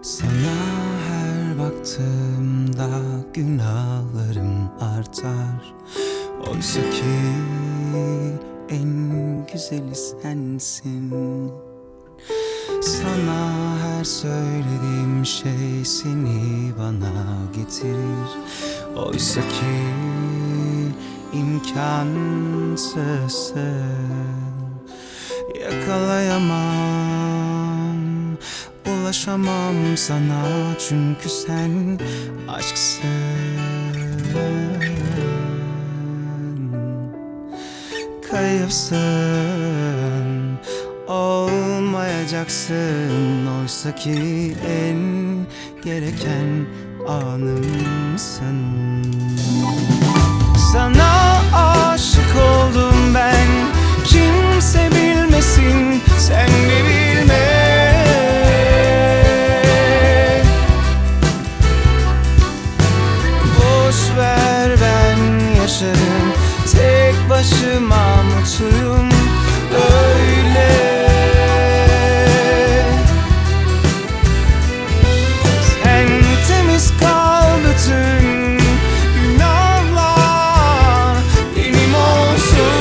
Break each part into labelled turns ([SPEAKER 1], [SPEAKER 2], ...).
[SPEAKER 1] Sana her baktığımda günahlarım artar. Oysaki en güzeli sensin. Sana her söylediğim şey seni bana getirir. Oysaki imkânsızsın. Yakalayamam, ulaşamam sana, çünkü sen aşksın. Kayıpsın, olmayacaksın. Oysaki en gereken anımsın. Sana aşık oldum ben, kimse bilmesin, sen de bilme. Boş ver, ben yaşarım, tek başıma mutluyum böyle. Sen temiz kal, bütün günahlar benim olsun.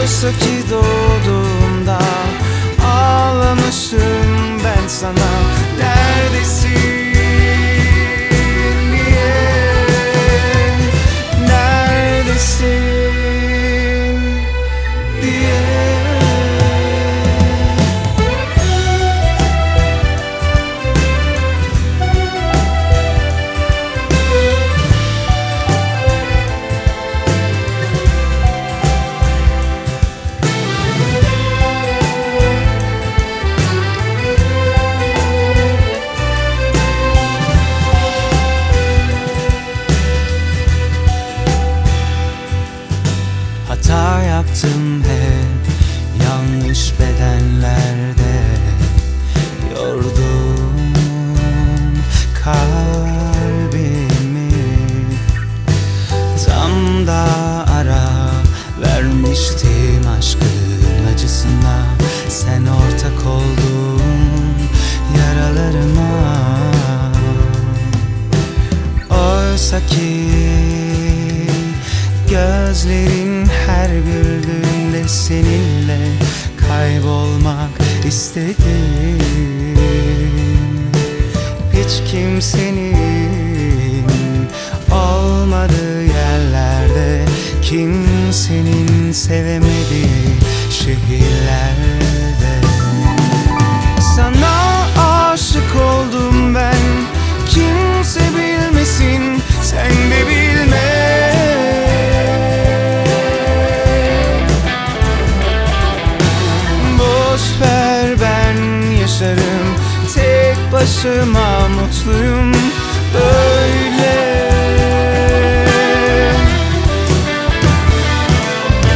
[SPEAKER 1] Oysaki doğduğumda ağlamışım ben sana, neredesin diye. Neredesin diye. Hata yaptım hep, yanlış bedenlerde yordum kalbimi. Tam da ara vermiştim aşkın acısına, sen ortak oldun yaralarıma. Oysaki gözlerin her güldüğünde seninle kaybolmak istedim. Hiç kimsenin olmadığı yerlerde, kimsenin sevemediği şehirlerde. Sana aşık oldum ben, kimse bilmesin, sen de bilme. Boş ver, ben yaşarım, tek başıma mutluyum böyle.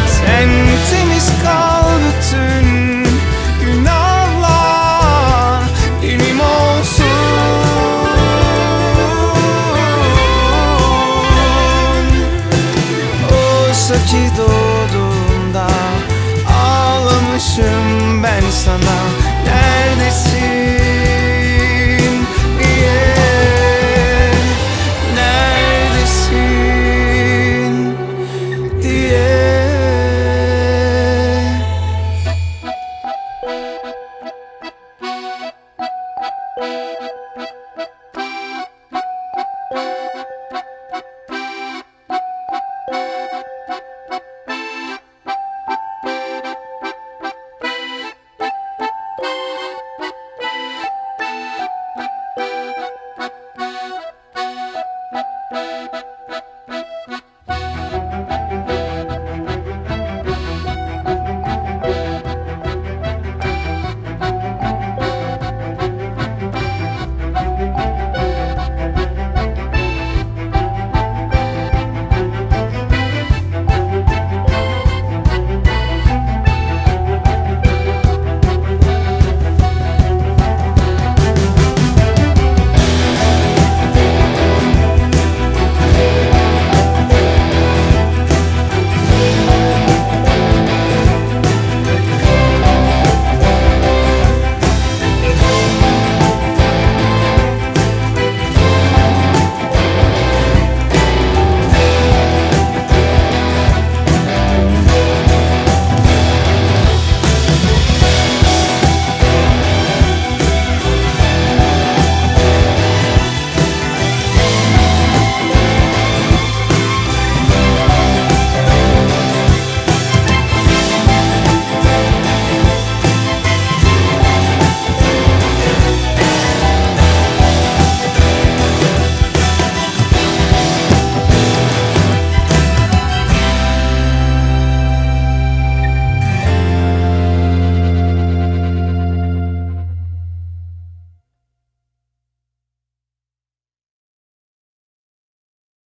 [SPEAKER 1] Sen temiz kal, bütün günahlar benim olsun. Oysaki doğduğumda ağlamışım ben sana,